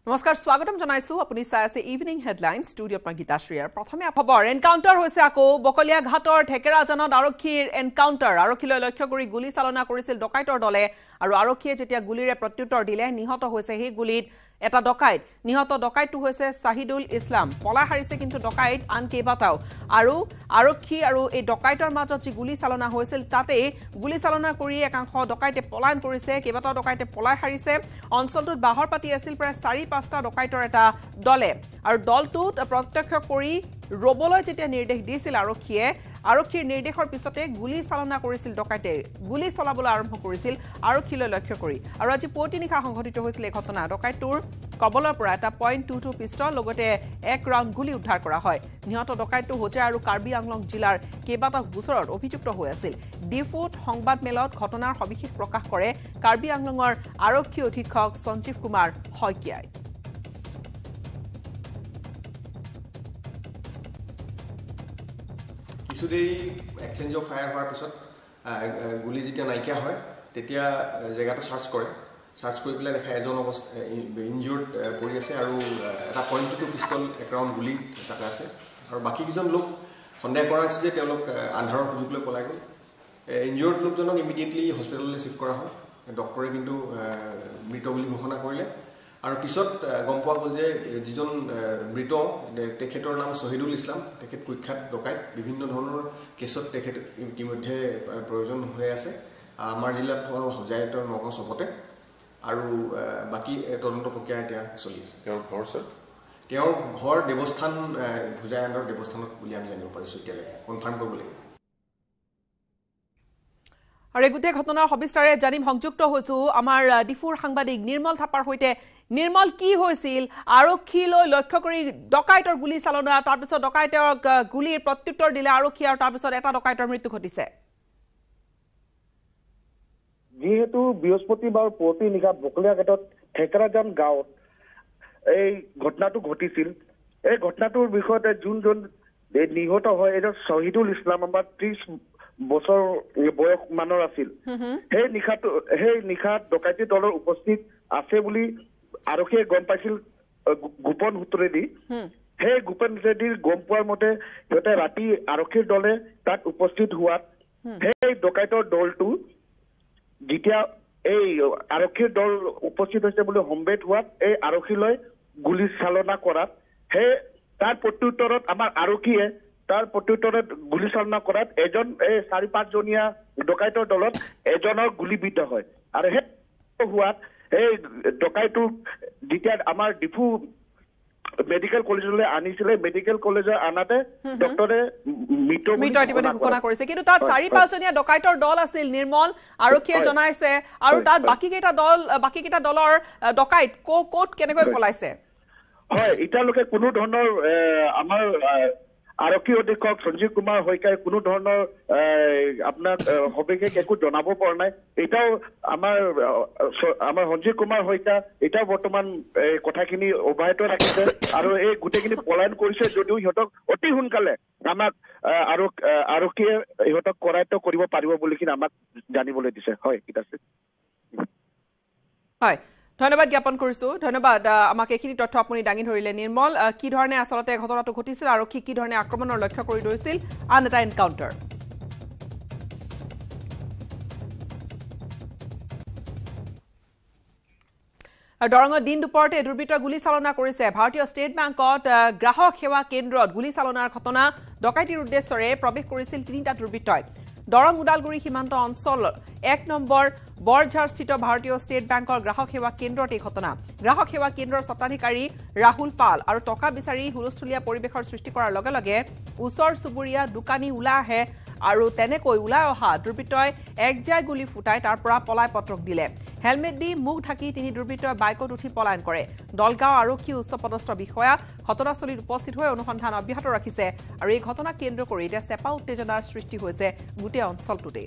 নমস্কাৰ স্বাগতম জনাইছো আপুনি চাই আছে ইভিনিং হেডলাইন ষ্টুডিঅ'ত মই গীতাশ্ৰীৰ প্ৰথমে খবৰ এনকাউণ্টাৰ হৈছে আকৌ বকলিয়া ঘাটৰ ঠেকেৰাজানত আৰক্ষীৰ এনকাউণ্টাৰ আৰক্ষীলৈ লক্ষ্য কৰি গুলি চালনা কৰিছিল ডকাইতৰ দলে আৰু আৰক্ষীয়ে যেতিয়া গুলিৰে প্ৰত্যুত্তৰ দিলে নিহত হৈছে সেই গুলিত এটা ডকাইত নিহত ডকাইতটো হৈছে শাহিদুল ইছলাম পলাই হাৰিছে কিন্তু ডকাইত আন কেইবাটাও আৰু আৰক্ষী আৰু এই ডকাইতৰ মাজত যি গুলি চালনা হৈছিল তাতে গুলি চালনা কৰি একাংশ ডকাইতে পলায়ন কৰিছে কেইবাটাও ডকাইতে পলাই হাৰিছে অঞ্চলটোত বাহৰ পাতি আছিল প্ৰায় 4-5টা ডকাইতৰ এটা দলে আৰু দলটোত প্ৰত্যক্ষ কৰি ৰবলৈ যেতিয়া নিৰ্দেশ দিছিল আৰক্ষীৰ নিৰ্দেশৰ পিছতে গুলি চালনা কৰিছিল ডকাইতে গুলি চলাবলৈ আৰম্ভ কৰিছিল আৰক্ষীলৈ লক্ষ্য কৰি আৰু আজি পুৱতি নিশা সংঘটিত হৈছিল এই ঘটনা ডকাইটোৰ কবলৰ পৰা এটা .22 পিষ্টল লগতে 1 ৰাউণ্ড গুলি উদ্ধাৰ কৰা হয় নিহত ডকাইটো হোজাই আৰু কাৰ্বি আংলং জিলাৰ কেইবাটাও গোচৰত অভিযুক্ত হৈ আছিল ডিফুট সংবাদ মেলত ঘটনাৰ সবিশেষ প্ৰকাশ কৰে কাৰ্বি আংলঙৰ আৰক্ষী অধীক্ষক সঞ্জীৱ কুমাৰ শইকীয়াই কিছুদেৰি এক্সচেঞ্জ অফ ফায়াৰ হোৱাৰ পিছত গুলি যেতিয়া নাইকিয়া হয় তেতিয়া জেগাটো চাৰ্চ কৰি পেলাই দেখা এজন ইনজিউৰ্ড পৰি আছে আৰু এটা .22 পিষ্টল 1 ৰাউণ্ড গুলি তাতে আছে আৰু বাকী কেইজন লোক সন্দেহ কৰা হৈছে যে তেওঁলোক আন্ধাৰৰ সুযোগ লৈ পলাই গ'ল ইনজিউৰ্ড লোকজনক ইমিডিয়েটলি হস্পিটেললৈ শিফ্ট কৰা হ'ল ডক্টৰে কিন্তু মৃত বুলি ঘোষণা কৰিলে আৰু পিছত গম পোৱা গ'ল যে যিজন মৃত তেখেতৰ নাম শহীদুল ইছলাম তেখেত কুখ্যাত ডকাইত বিভিন্ন ধৰণৰ কেছত তেখেত ইতিমধ্যে প্ৰয়োজন হৈ আছে আমাৰ জিলাত হোজাইতৰ নগাঁও চবতে আৰু বাকী তদন্ত প্ৰক্ৰিয়া এতিয়া চলি আছে তেওঁৰ ঘৰ দেৱস্থান হোজাইৰ দেৱস্থানত বুলি আমি জানিব পাৰিছোঁ এতিয়ালৈকে কনফাৰ্ম কৰিব লাগিব আৰু এই গোটেই ঘটনাৰ সবিস্তাৰে জানিম সংযুক্ত হৈছো আমাৰ ডিফুৰ সাংবাদিক নিৰ্মল থাপাৰ সৈতে নিৰ্মল কি হৈছিল আৰক্ষীলৈ লক্ষ্য কৰি ডকাইতৰ গুলি চালনা তাৰপিছত ডকাইতৰ গুলিৰ প্ৰত্যুত্তৰ দিলে আৰক্ষী আৰু তাৰপিছত এটা ডকাইতৰ মৃত্যু ঘটিছে যিহেতু বৃহস্পতিবাৰ পুৱতি নিশা বকলিয়া ঘাটত ঠেকেৰাজান গাঁৱত এই ঘটনাটো ঘটিছিল এই ঘটনাটোৰ বিষয়তে যোনজন নিহত হয় এজন শহীদুল ইছলাম আমাৰ 30 বছৰ বয়স মানৰ আছিল সেই নিশাত ডকাইতি দলৰ উপস্থিত আছে বুলি আৰক্ষীয়ে গম পাইছিল গোপন সূত্ৰেদি সেই গোপন সূত্ৰেদি গম পোৱাৰ মতে সিহঁতে ৰাতি আৰক্ষীৰ দলে তাত উপস্থিত হোৱাত সেই ডকাইতৰ দলটো যেতিয়া এই আৰক্ষীৰ দল উপস্থিত হৈছে বুলি সম্বেদ হোৱাত এই আৰক্ষীলৈ গুলি চালনা কৰাত সেই তাৰ প্ৰত্যুত্তৰত আমাৰ আৰক্ষীয়ে তাৰ প্ৰত্যুত্তৰত গুলি চালনা কৰাত এজন এই 4-5 জনীয়া ডকাইতৰ দলত এজনৰ গুলিবিদ্ধ হয় আৰু সেই হোৱাত এই ডকাইটো যেতিয়া আমাৰ ডিফু মেডিকেল কলেজলৈ আনিছিলে মেডিকেল কলেজৰ আনাতে ডক্টৰে মৃত ঘোষণা কৰিছে কিন্তু তাত 4-5 জনীয়া ডকাইতৰ দল আছিল নিৰ্মল আৰক্ষীয়ে জনাইছে আৰু তাত বাকি কেইটা দলৰ ডকাইত কোট কেনেকৈ পলাইছে হয় এতিয়ালৈকে কোনো ধৰণৰ আমাৰ আৰক্ষী অধীক্ষক সঞ্জীৱ কুমাৰ শইকীয়াই কোনো ধৰণৰ আপোনাক সবিশেষ একো জনাব পৰা নাই এটাও আমাৰ সঞ্জীৱ কুমাৰ শইকীয়া এটাও বৰ্তমান কথাখিনি অব্যাহত ৰাখিছে আৰু এই গোটেইখিনি পলায়ন কৰিছে যদিও সিহঁতক অতি সোনকালে আমাক আৰক্ষীয়ে সিহঁতক কৰায়ত্ব কৰিব পাৰিব বুলি আমাক জানিবলৈ দিছে হয় ঠিক আছে হয় ধন্যবাদ জ্ঞাপন কৰিছো ধন্যবাদ আমাক এইখিনি তথ্য আপুনি দাঙি ধৰিলে নিৰ্মল কি ধৰণে আচলতে ঘটনাটো ঘটিছিল আৰু কি ধৰণে আক্ৰমণৰ লক্ষ্য কৰি ধৰিছিল আন এটা এনকাউণ্টাৰ দৰঙত দিন দুপৰতে দুৰ্বৃত্তই গুলি চালনা কৰিছে ভাৰতীয় ষ্টেট বেংকত গ্ৰাহক সেৱা কেন্দ্ৰত গুলি চালনাৰ ঘটনা ডকাইতিৰ উদ্দেশ্যৰে প্ৰৱেশ কৰিছিল 3টা দুৰ্বৃত্তই দৰং উদালগুৰি সীমান্ত অঞ্চল 1 নম্বৰ বৰঝাৰস্থিত ভাৰতীয় ষ্টেট বেংকৰ গ্ৰাহক সেৱা কেন্দ্ৰত এই ঘটনা গ্ৰাহক সেৱা কেন্দ্ৰৰ স্বত্বাধিকাৰী ৰাহুল পাল আৰু টকা বিচাৰি হুলস্থুলীয়া পৰিৱেশৰ সৃষ্টি কৰাৰ লগে লগে ওচৰ চুবুৰীয়া দোকানী ওলাই আহে আৰু তেনেকৈ ওলাই অহা দুৰ্বৃত্তই একজাই গুলি ফুটাই তাৰ পৰা পলাই পত্ৰক দিলে হেলমেট দি মুখ ঢাকি 3 দুৰ্বৃত্তই বাইকত উঠি পলায়ন কৰে দলগাঁও আৰক্ষী উচ্চপদস্থ বিষয়া ঘটনাস্থলীত উপস্থিত হৈ অনুসন্ধান অব্যাহত ৰাখিছে আৰু এই ঘটনা কেন্দ্ৰ কৰি এতিয়া চেপা উত্তেজনাৰ সৃষ্টি হৈছে গোটেই অঞ্চলটোতে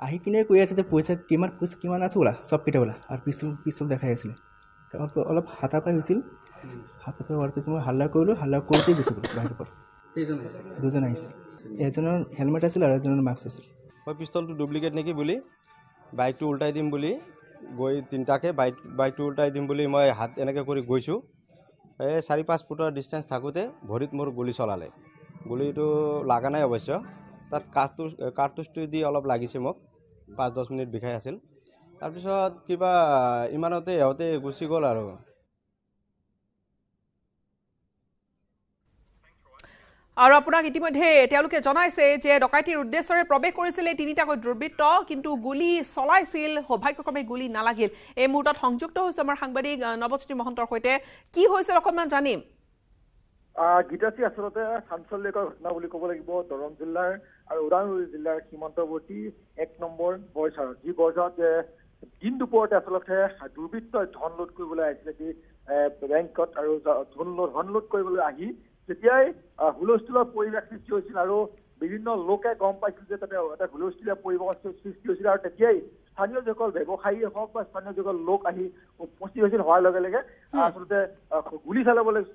আহি কিনে কৈ আছে যে পইচা কিমান আছে বোলা সব কেইটা বোলা আৰু পিছল দেখাই আছিলে অলপ হাতাপাই হৈছিল হাতাপাই হোৱাৰ পিছত মই হাল্লা কৰিলোঁ হাল্লা কৰোঁতে গুচি গ'লোঁ বাহিৰৰ পৰা দুজন আহিছে এজনৰ হেলমেট আছিল আৰু এজনৰ মাস্ক আছিল মই পিষ্টলটো ডুপ্লিকেট নেকি বুলি বাইকটো উল্টাই দিম বুলি গৈ তিনিটাকে বাইকটো উল্টাই দিম বুলি মই হাত এনেকৈ কৰি গৈছোঁ। এই 4-5 ফুটৰ ডিষ্টেঞ্চ থাকোঁতে ভৰিত মোৰ গুলি চলালে। গুলিটো লগা নাই অৱশ্য, তাত কাৰ্টুজটো দি অলপ লাগিছে মোক। 5-10 মিনিট বিষাই আছিল। তাৰপিছত কিবা ইমানতে সিহঁতে গুচি গ'ল আৰু। আৰু আপোনাক ইতিমধ্যে তেওঁলোকে জনাইছে যে ডকাইতিৰ উদ্দেশ্যৰে প্ৰৱেশ কৰিছিল এই তিনিটাকৈ দুৰ্বৃত্ত, কিন্তু গুলি চলাইছিল, সৌভাগ্যক্ৰমে গুলি নালাগিল। এই মুহূৰ্তত সংযুক্ত হৈছে আমাৰ সাংবাদিক নৱজ্যোতি মহন্তৰ সৈতে। কি হৈছিল অকণমান জানিম। গীতাশ্ৰী, আচলতে চাঞ্চল্যকৰ ঘটনা বুলি ক'ব লাগিব দৰং জিলাৰ আৰু ওদালগুৰি জিলাৰ সীমান্তৱৰ্তী 1 নম্বৰ বৰঝাৰত, যি বৰঝাৰত দিন দুপৰতে আচলতে দুৰ্বৃত্তই ধন লোড কৰিবলৈ আহিছিলে বেংকত, আৰু ধন লোড কৰিবলৈ আহি যেতিয়াই হুলস্থুলৰ পৰিৱেশ সৃষ্টি হৈছিল আৰু বিভিন্ন লোকে গম পাইছিল যে তাতে এটা হুলস্থুলীয়া পৰিৱেশৰ সৃষ্টি হৈছিল, আৰু তেতিয়াই স্থানীয় যিসকল ব্যৱসায়ীয়ে হওক বা স্থানীয় যিসকল লোক আহি উপস্থিত হৈছিল, হোৱাৰ লগে লগে আচলতে গুলী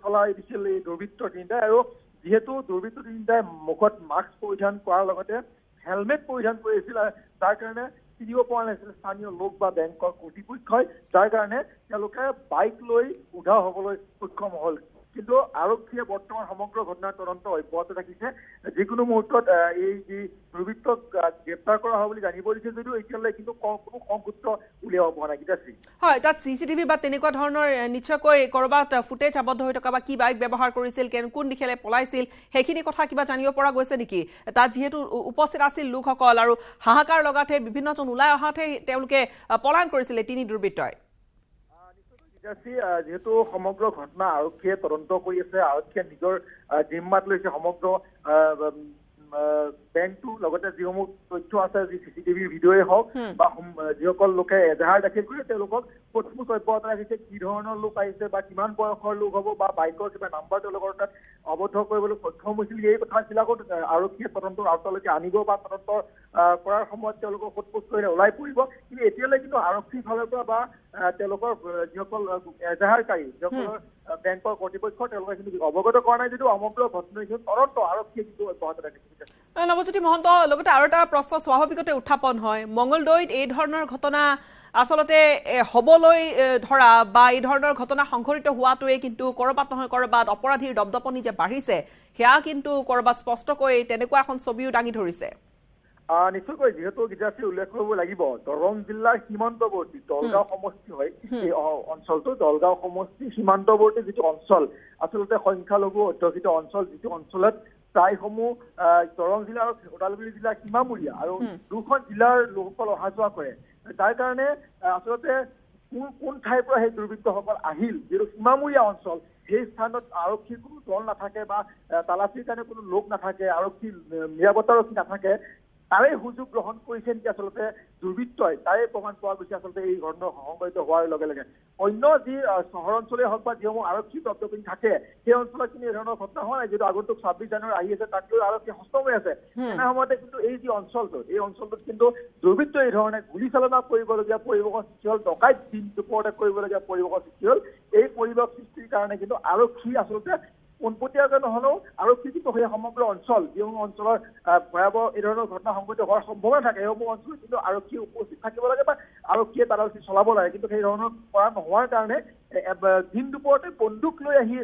চলাই দিছিল এই দুৰ্বৃত্ত তিনিটাই। আৰু যিহেতু দুৰ্বৃত্ত তিনিটাই মুখত মাস্ক পৰিধান কৰাৰ লগতে হেলমেট পৰিধান কৰিছিল, যাৰ কাৰণে চিনিব পৰা নাছিল স্থানীয় লোক বা বেংকৰ কৰ্তৃপক্ষই, যাৰ কাৰণে তেওঁলোকে বাইক লৈ উধাও হ'বলৈ সক্ষম হ'ল। কিন্তু আৰক্ষীয়ে বৰ্তমান সমগ্ৰ ঘটনাৰ তদন্ত অব্যাহত ৰাখিছে। যিকোনো মুহূৰ্তত এই যি দুৰ্বৃত্তক গ্ৰেপ্তাৰ কৰা হ'ব বুলি জানিব দিছে যদিও এতিয়ালৈ কিন্তু কোনো সংযুক্ত উলিয়াব পৰা নাই। গীতাশ্ৰী, হয়, তাত CCTV বা তেনেকুৱা ধৰণৰ নিশ্চয়কৈ ক'ৰবাত ফুটেজ আবদ্ধ হৈ থকা বা কি বাইক ব্যৱহাৰ কৰিছিল, কোন দিশেৰে পলাইছিল, সেইখিনি কথা কিবা জানিব পৰা গৈছে নেকি? তাত যিহেতু উপস্থিত আছিল লোকসকল আৰু হাহাকাৰ লগাতে বিভিন্নজন ওলাই অহাতে তেওঁলোকে পলায়ন কৰিছিলে তিনি দুৰ্বৃত্তই। যিহেতু সমগ্ৰ ঘটনা আৰক্ষীয়ে তদন্ত কৰি আছে, আৰক্ষীয়ে নিজৰ জিম্মাত লৈছে সমগ্ৰ বেংকটো, লগতে যিসমূহ তথ্য আছে, যি CCTV ভিডিঅ'ই হওক বা যিসকল লোকে এজাহাৰ দাখিল কৰি তেওঁলোকক সোধপোছ অব্যাহত ৰাখিছে, কি ধৰণৰ লোক আহিছে বা কিমান বয়সৰ লোক হ'ব বা বাইকৰ কিবা নাম্বাৰ তেওঁলোকৰ তাত আবদ্ধ কৰিবলৈ সক্ষম হৈছিল, এই কথাবিলাকত আৰক্ষীয়ে তদন্তৰ আওতালৈকে আনিব বা তদন্ত কৰাৰ সময়ত তেওঁলোকক সোধপোছ কৰিলে ওলাই পৰিব। কিন্তু এতিয়ালৈ কিন্তু আৰক্ষীৰ ফালৰ পৰা বা তেওঁলোকৰ যিসকল এজাহাৰকাৰী, যিসকলৰ বেংকৰ কৰ্তৃপক্ষ, তেওঁলোকে কিন্তু অৱগত কৰা নাই যদিও সমগ্ৰ ঘটনাৰ তদন্ত আৰক্ষীয়ে কিন্তু অব্যাহত ৰাখিছে। নৱজ্যোতি মহন্ত, লগতে আৰু এটা প্ৰশ্ন স্বাভাৱিকতে উত্থাপন হয়, মঙলদৈত এই ধৰণৰ ঘটনা আচলতে হ'বলৈ ধৰা বা এই ধৰণৰ ঘটনা সংঘটিত হোৱাটোৱে কিন্তু ক'ৰবাত নহয় ক'ৰবাত অপৰাধীৰ দপদপনি যে বাঢ়িছে, সেয়া কিন্তু ক'ৰবাত স্পষ্টকৈ তেনেকুৱা এখন ছবিও দাঙি ধৰিছে। নিশ্চয়কৈ, যিহেতু গীতাশ্ৰী উল্লেখ কৰিব লাগিব দৰং জিলাৰ সীমান্তৱৰ্তী দলগাঁও সমষ্টি হয় এই অঞ্চলটো, দলগাঁও সমষ্টি সীমান্তৱৰ্তী যিটো অঞ্চল, আচলতে সংখ্যালঘু অধ্যুষিত অঞ্চল, যিটো অঞ্চলত প্ৰায়সমূহ দৰং জিলা আৰু ওদালগুৰি জিলাৰ সীমামূৰীয়া আৰু দুখন জিলাৰ লোকসকল অহা যোৱা কৰে, যাৰ কাৰণে আচলতে কোন ঠাইৰ পৰা সেই দুৰ্বৃত্তসকল আহিল, যিহেতু সীমামূৰীয়া অঞ্চল, সেই স্থানত আৰক্ষীৰ কোনো দল নাথাকে বা তালাচীৰ কাৰণে কোনো লোক নাথাকে, আৰক্ষীৰ নিৰাপত্তাৰক্ষী নাথাকে, তাৰে সুযোগ গ্ৰহণ কৰিছে নেকি আচলতে দুৰ্বৃত্তই, তাৰে প্ৰমাণ পোৱা গৈছে আচলতে এই ঘটনা সংঘটিত হোৱাৰ লগে লগে। অন্য যি চহৰ অঞ্চলেই হওক বা যিসমূহ আৰক্ষী দপদপনি থাকে সেই অঞ্চলত কিন্তু এই ধৰণৰ ঘটনা হোৱা নাই, যিহেতু আগন্তুক 26 জানুৱাৰী আহি আছে, তাত লৈ আৰক্ষী সষ্ট হৈ আছে। এনে সময়তে কিন্তু এই যি অঞ্চলটোত, এই অঞ্চলটোত কিন্তু দুৰ্বৃত্ত এই ধৰণে গুলীচালনা কৰিবলগীয়া পৰিৱেশৰ সৃষ্টি হ'ল, ডকাইত দিন দুপৰতে কৰিবলগীয়া পৰিৱেশৰ সৃষ্টি হ'ল। এই পৰিৱেশ সৃষ্টিৰ কাৰণে কিন্তু আৰক্ষী আচলতে পোনপটীয়াকৈ নহলেও আৰক্ষী কিন্তু সেই সমগ্ৰ অঞ্চল, যিসমূহ অঞ্চলৰ ভয়াৱহ এই ধৰণৰ ঘটনা সংঘটিত হোৱাৰ সম্ভাৱনা থাকে, সেইসমূহ অঞ্চলত কিন্তু আৰক্ষী উপস্থিত থাকিব লাগে বা আৰক্ষীয়ে তালাচী চলাব লাগে। কিন্তু সেই ধৰণৰ কৰা নোহোৱাৰ কাৰণে দিন দুপৰতে বন্দুক লৈ আহি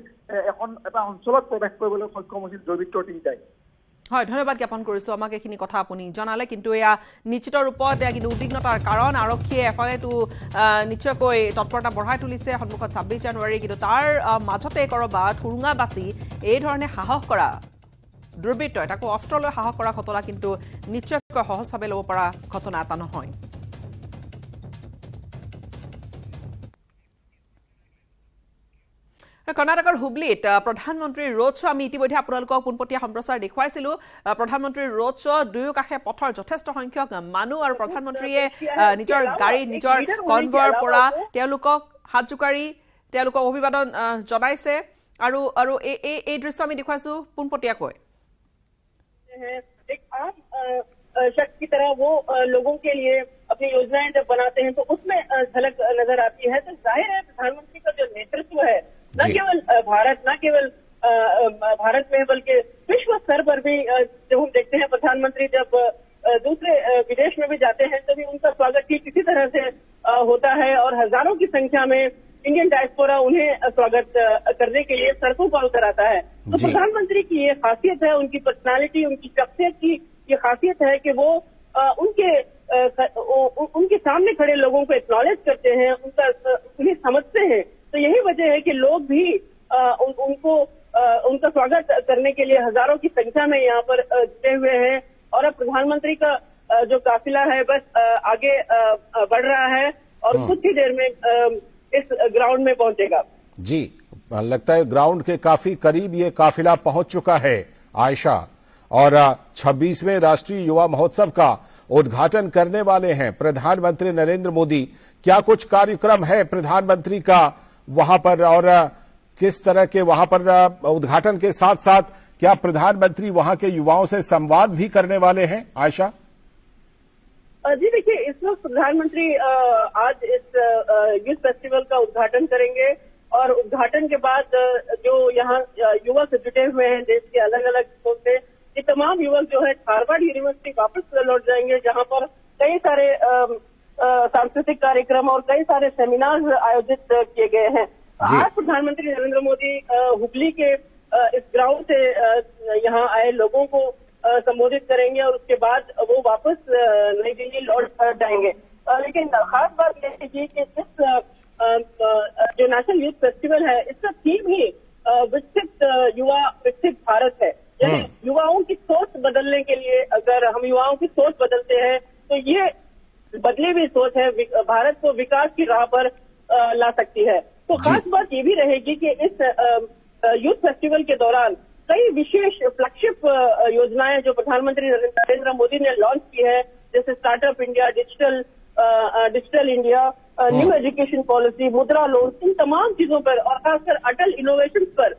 এটা অঞ্চলত প্ৰৱেশ কৰিবলৈ সক্ষম হৈছিল দুৰ্বৃত্তৰ তিনিটাই। হয়, ধন্যবাদ জ্ঞাপন কৰিছোঁ আমাক এইখিনি কথা আপুনি জনালে। কিন্তু এয়া নিশ্চিত ৰূপত কিন্তু উদ্বিগ্নতাৰ কাৰণ, আৰক্ষীয়ে এফালেতো নিশ্চয়কৈ তৎপৰতা বঢ়াই তুলিছে সন্মুখত 26 জানুৱাৰী, কিন্তু তাৰ মাজতে ক'ৰবাত সুৰুঙা বাছি এই ধৰণে সাহস কৰা দুৰ্বৃত্তই, তাকো অস্ত্ৰ লৈ সাহস কৰা ঘটনা কিন্তু নিশ্চয়কৈ সহজভাৱে ল'ব পৰা ঘটনা এটা নহয়। কৰ্ণাটকৰ হুবলিত প্ৰধানমন্ত্ৰীৰ ৰোড শ্ব' আমি ইতিমধ্যে আপোনালোকক পোনপটীয়া সম্প্ৰচাৰ দেখুৱাইছিলোঁ। প্ৰধানমন্ত্ৰীৰ ৰোড শ্ব' দুয়োকাষে পথৰ যথেষ্ট সংখ্যক মানুহ আৰু প্ৰধানমন্ত্ৰীয়ে নিজৰ গাড়ীত নিজৰ কনভয়ৰ পৰা তেওঁলোকক হাত জোকাৰি তেওঁলোকক অভিবাদন জনাইছে আৰু এই দৃশ্য আমি দেখুৱাইছোঁ পোনপটীয়াকৈ। शख्स की तरह वो लोगों के लिए अपनी योजनाएं जब बनाते हैं तो उसमें झलक नजर आती है। तो जाहिर है प्रधानमंत्री का जो नेतृत्व है न केवल भारत में बल्कि विश्व स्तर पर भी जब हम देखते हैं प्रधानमंत्री जब दूसरे विदेश में भी जाते हैं तभी उनका स्वागत ठीक इसी तरह से होता है। संख्या में इंडियन डायस्पोरा उन्हें स्वागत करने के लिए सड़कों पर उतर आता है। तो प्रधानमंत्री की ये खासियत है, उनकी पर्सनालिटी, उनकी शख्सियत की ये खासियत है कि वो उनके सामने खड़े लोगों को एक्नॉलेज करते हैं, उन्हें समझते हैं। तो यही वजह है कि लोग भी उनका स्वागत करने के लिए हजारों की संख्या में यहाँ पर जुटे हुए हैं। और अब प्रधानमंत्री का जो काफिला है बस आगे बढ़ रहा है और कुछ ही देर में इस ग्राउंड में पहुंचेगा। जी, लगता है ग्राउंड के काफी करीब ये काफिला पहुंच चुका है आयशा, और 26वें राष्ट्रीय युवा महोत्सव का उद्घाटन करने वाले हैं प्रधानमंत्री नरेंद्र मोदी। क्या कुछ कार्यक्रम है प्रधानमंत्री का वहां पर, और किस तरह के वहां पर उद्घाटन के साथ साथ क्या प्रधानमंत्री वहां के युवाओं से संवाद भी करने वाले हैं आयशा? जी देखिए, इस वक्त प्रधानमंत्री आज इस यूथ फेस्टिवल का उद्घाटन करेंगे और उद्घाटन के बाद जो यहाँ युवक जुटे हुए हैं देश के अलग अलग हिस्सों से, ये तमाम युवक जो है हार्वर्ड यूनिवर्सिटी वापस लौट जाएंगे, जहाँ पर कई सारे सांस्कृतिक कार्यक्रम और कई सारे सेमिनार आयोजित किए गए हैं। आज प्रधानमंत्री नरेंद्र मोदी हुबली के इस ग्राउंड से यहाँ आए लोगों को संबोधित करेंगे और उसके बाद वो वापस नई दिल्ली लौट जाएंगे। लेकिन खास बात यह है कि इस जो नेशनल यूथ फेस्टिवल है, इसका थीम ही विकसित युवा विकसित भारत है। यानी युवाओं की सोच बदलने के लिए अगर हम युवाओं की सोच बदलते हैं तो ये बदली हुई सोच है भारत को विकास की राह पर ला सकती है। तो खास बात ये भी रहेगी कि इस यूथ फेस्टिवल के दौरान कई विशेष फ्लैगशिप योजनाएं जो प्रधानमंत्री नरेंद्र मोदी ने लॉन्च की है, जैसे startup India, digital India, new education policy, मुद्रा लोन, इन तमाम चीजों पर और खासकर अटल इनोवेशन पर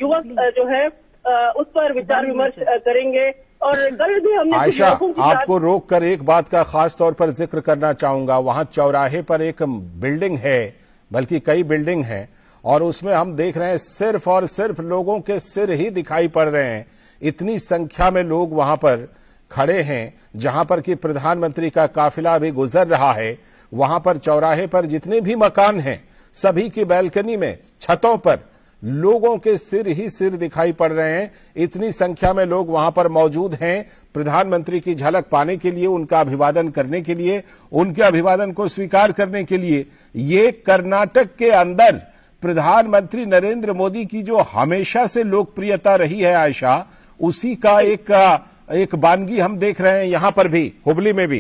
युवक जो है उस पर विचार विमर्श करेंगे। और कल भी हमने आयशा, आपको रोक कर एक बात का खास तौर पर जिक्र करना चाहूंगा। वहां चौराहे पर एक बिल्डिंग है, बल्कि कई बिल्डिंग हैं, और उसमें हम देख रहे हैं सिर्फ और सिर्फ लोगों के सिर ही दिखाई पड़ रहे हैं। इतनी संख्या में लोग वहां पर खड़े हैं जहां पर कि प्रधानमंत्री का काफिला भी गुजर रहा है। वहां पर चौराहे पर जितने भी मकान हैं, सभी की बैल्कनी में, छतों पर लोगों के सिर ही सिर दिखाई पड़ रहे हैं। इतनी संख्या में लोग वहां पर मौजूद हैं प्रधानमंत्री की झलक पाने के लिए, उनका अभिवादन करने के लिए, उनके अभिवादन को स्वीकार करने के लिए। ये कर्नाटक के अंदर प्रधानमंत्री नरेंद्र मोदी की जो हमेशा से लोकप्रियता रही है आयशा, उसी का एक बानगी हम देख रहे हैं यहां पर भी, हुबली में भी।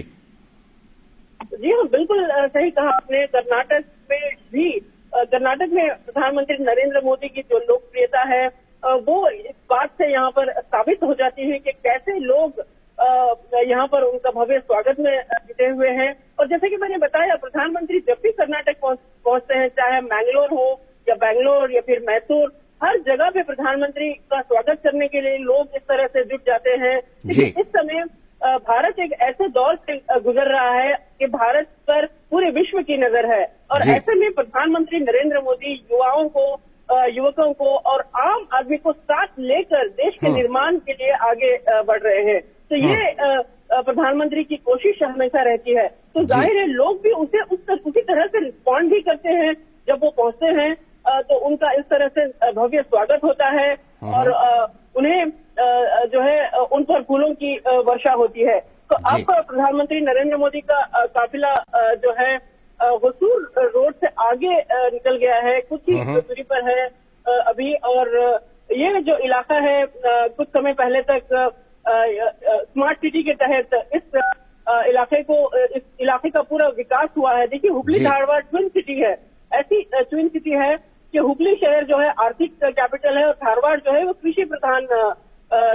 जी हाँ, बिल्कुल सही कहा आपने। कर्नाटक में प्रधानमंत्री नरेंद्र मोदी की जो लोकप्रियता है वो इस बात से यहाँ पर साबित हो जाती है कि कैसे लोग यहाँ पर उनका भव्य स्वागत में जुटे हुए हैं। और जैसे कि मैंने बताया, प्रधानमंत्री जब भी कर्नाटक पहुंचते हैं, चाहे मैंगलोर हो या बैंगलोर या फिर मैसूर, हर जगह पे प्रधानमंत्री का स्वागत करने के लिए लोग इस तरह से जुट जाते हैं। लेकिन इस समय भारत एक ऐसे दौर से गुजर रहा है कि भारत पर पूरे विश्व की नजर है, और ऐसे में प्रधानमंत्री नरेंद्र मोदी युवाओं को, युवकों को और आम आदमी को साथ लेकर देश के निर्माण के लिए आगे बढ़ रहे हैं। तो ये प्रधानमंत्री की कोशिश हमेशा रहती है। तो जाहिर है लोग भी उसी तरह से रिस्पॉन्ड भी करते हैं। जब वो पहुंचते हैं तो उनका इस तरह से भव्य स्वागत होता है और उन्हें जो है उन पर फूलों की वर्षा होती है। तो अब प्रधानमंत्री नरेंद्र मोदी का काफिला जो है हुसूर रोड से आगे निकल गया है, कुछ ही दूरी पर है अभी। और ये जो इलाका है, कुछ समय पहले तक स्मार्ट सिटी के तहत इस इलाके का पूरा विकास हुआ है। देखिए, हुबली धारवाड़ ट्विन सिटी है, ऐसी ट्विन सिटी है कि हुबली शहर जो है आर्थिक कैपिटल है और धारवाड़ जो है वो कृषि प्रधान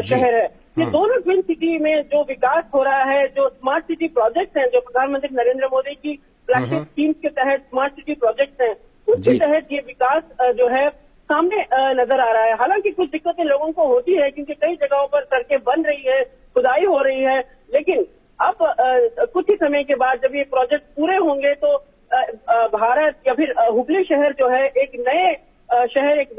शहर है। ये दोनों ट्विन सिटी में जो विकास हो रहा है, जो स्मार्ट सिटी प्रोजेक्ट हैं, जो प्रधानमंत्री नरेंद्र मोदी की फ्लैगशिप स्कीम्स के तहत स्मार्ट सिटी प्रोजेक्ट हैं, उसके तहत ये विकास जो है सामने नजर आ रहा है। हालांकि कुछ दिक्कतें लोगों को होती है क्योंकि कई जगहों पर सड़कें बन रही है, खुदाई हो रही है, लेकिन अब कुछ ही समय के बाद जब ये प्रोजेक्ट पूरे होंगे तो भारत या फिर हुबली शहर जो है एक नए शहर, एक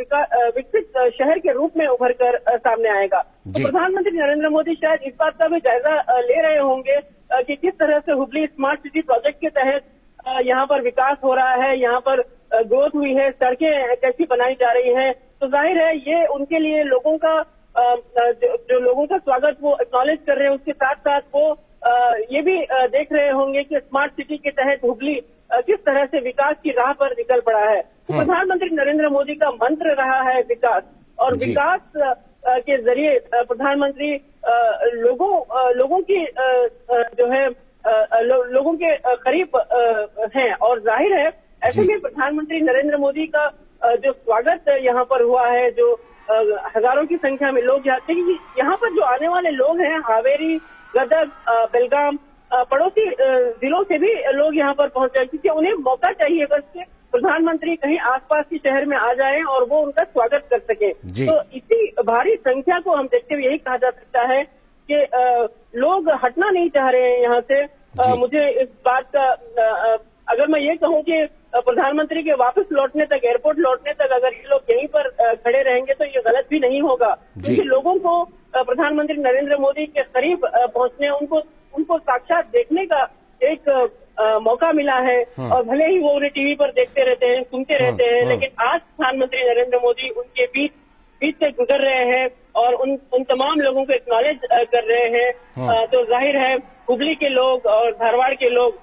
विकसित शहर के रूप में उभर कर सामने आएगा। तो प्रधानमंत्री नरेंद्र मोदी शायद इस बात का भी जायजा ले रहे होंगे कि किस तरह से हुबली स्मार्ट सिटी प्रोजेक्ट के तहत यहाँ पर विकास हो रहा है, यहाँ पर ग्रोथ हुई है, सड़कें कैसी बनाई जा रही हैं, तो जाहिर है ये उनके लिए लोगों का जो लोगों का स्वागत वो एक्नॉलेज कर रहे हैं। उसके साथ साथ वो ये भी देख रहे होंगे कि स्मार्ट सिटी के तहत हुगली किस तरह से विकास की राह पर निकल पड़ा है। तो प्रधानमंत्री नरेंद्र मोदी का मंत्र रहा है विकास, और विकास के जरिए प्रधानमंत्री लोगों की जो है लोगों के करीब हैं। और जाहिर है ऐसे में प्रधानमंत्री नरेंद्र मोदी का जो स्वागत यहाँ पर हुआ है, जो हजारों की संख्या में लोग यहाँ पर जो आने वाले लोग हैं, हावेरी, गदग, बेलगाम, पड़ोसी जिलों से भी लोग यहाँ पर पहुंच रहे हैं, क्योंकि उन्हें मौका चाहिए बस कि प्रधानमंत्री कहीं आसपास के शहर में आ जाएं और वो उनका स्वागत कर सके। तो इसी भारी संख्या को हम देखते हुए यही कहा जा सकता है कि लोग हटना नहीं चाह रहे हैं यहाँ से। मुझे इस बात का अगर मैं ये कहूँ कि प्रधानमंत्री के वापस लौटने तक, एयरपोर्ट लौटने तक अगर ये लोग यहीं पर खड़े रहेंगे तो ये गलत भी नहीं होगा, क्योंकि लोगों को प्रधानमंत्री नरेंद्र मोदी के करीब पहुंचने, उनको साक्षात देखने का एक मौका मिला है। और भले ही वो उन्हें टीवी पर देखते रहते हैं, सुनते रहते हैं, लेकिन आज प्रधानमंत्री नरेंद्र मोदी उनके बीच से गुजर रहे हैं और उन तमाम लोगों को एक्नॉलेज कर रहे हैं। तो जाहिर है हुगली के लोग और धारवाड़ के लोग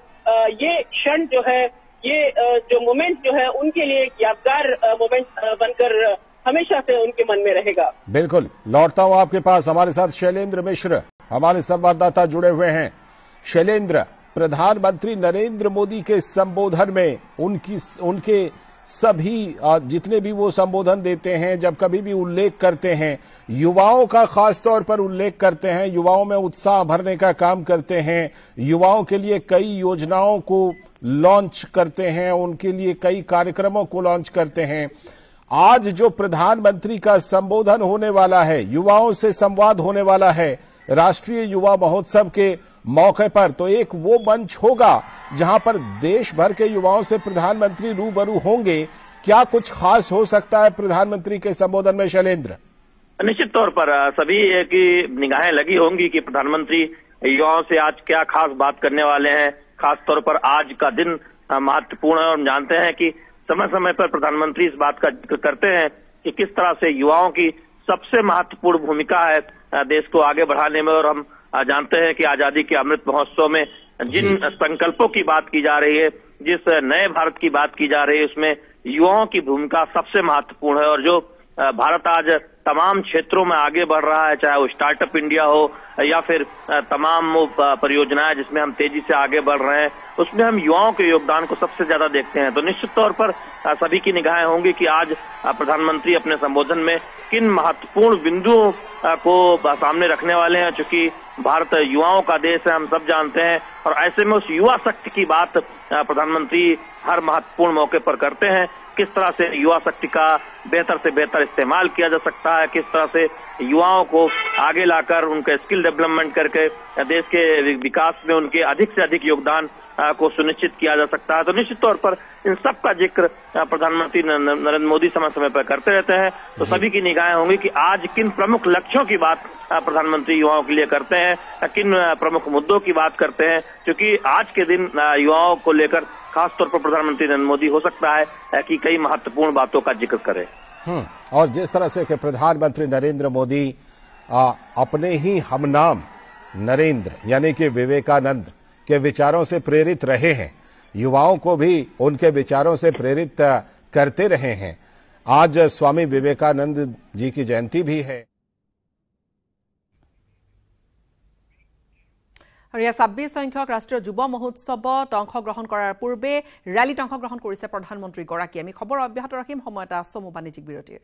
ये क्षण जो है, ये जो मोमेंट जो है, उनके लिए एक यादगार मोमेंट बनकर हमेशा से उनके मन में रहेगा। बिल्कुल, लौटता हूं आपके पास। हमारे साथ शैलेंद्र मिश्र हमारे संवाददाता जुड़े हुए हैं। शैलेंद्र, प्रधानमंत्री नरेंद्र मोदी के संबोधन में उनके सभी जितने भी वो संबोधन देते हैं, जब कभी भी उल्लेख करते हैं, युवाओं का खास तौर पर उल्लेख करते हैं, युवाओं में उत्साह भरने का काम करते हैं, युवाओं के लिए कई योजनाओं को लॉन्च करते हैं, उनके लिए कई कार्यक्रमों को लॉन्च करते हैं। आज जो प्रधानमंत्री का संबोधन होने वाला है, युवाओं से संवाद होने वाला है राष्ट्रीय युवा महोत्सव के मौके पर, तो एक वो मंच होगा जहां पर देश भर के युवाओं से प्रधानमंत्री रूबरू होंगे। क्या कुछ खास हो सकता है प्रधानमंत्री के संबोधन में शैलेंद्र? निश्चित तौर पर सभी की निगाहें लगी होंगी कि प्रधानमंत्री युवाओं से आज क्या खास बात करने वाले हैं। खास तौर पर आज का दिन महत्वपूर्ण है और हम जानते हैं कि समय समय पर प्रधानमंत्री इस बात का जिक्र करते हैं कि किस तरह से युवाओं की सबसे महत्वपूर्ण भूमिका है देश को आगे बढ़ाने में। और हम जानते हैं कि आजादी के अमृत महोत्सव में जिन संकल्पों की बात की जा रही है, जिस नए भारत की बात की जा रही है, उसमें युवाओं की भूमिका सबसे महत्वपूर्ण है। और जो भारत आज तमाम क्षेत्रों में आगे बढ़ रहा है, चाहे वो स्टार्टअप इंडिया हो या फिर तमाम परियोजनाएं जिसमें हम तेजी से आगे बढ़ रहे हैं, उसमें हम युवाओं के योगदान को सबसे ज्यादा देखते हैं। तो निश्चित तौर पर सभी की निगाहें होंगी कि आज प्रधानमंत्री अपने संबोधन में किन महत्वपूर्ण बिंदुओं को सामने रखने वाले हैं। चूंकि भारत युवाओं का देश है, हम सब जानते हैं, और ऐसे में उस युवा शक्ति की बात प्रधानमंत्री हर महत्वपूर्ण मौके पर करते हैं। किस तरह से युवा शक्ति का बेहतर से बेहतर इस्तेमाल किया जा सकता है, किस तरह से युवाओं को आगे लाकर उनका स्किल डेवलपमेंट करके देश के विकास में उनके अधिक से अधिक योगदान को सुनिश्चित किया जा सकता है। तो निश्चित तौर पर इन सब का जिक्र प्रधानमंत्री नरेंद्र मोदी समय समय पर करते रहते हैं। तो सभी की निगाहें होंगी कि आज किन प्रमुख लक्ष्यों की बात प्रधानमंत्री युवाओं के लिए करते हैं, किन प्रमुख मुद्दों की बात करते हैं, क्योंकि आज के दिन युवाओं को लेकर खासतौर पर प्रधानमंत्री नरेंद्र मोदी हो सकता है कि कई महत्वपूर्ण बातों का जिक्र करें। और जिस तरह से कि प्रधानमंत्री नरेंद्र मोदी अपने ही हमनाम नरेंद्र यानी कि विवेकानंद के विचारों से प्रेरित रहे हैं, युवाओं को भी उनके विचारों से प्रेरित करते रहे हैं। आज स्वामी विवेकानंद जी की जयंती भी है। और यह 26 संख्यक राष्ट्रीय युवा महोत्सवत अंशग्रहण करार पूर्वे रैलीत अंशग्रहण करिছে प्रधानमंत्री गराकी। आमी खबर अब्याहत राखिम समय এটা চমু বাণিজ্যিক বিৰতিৰ।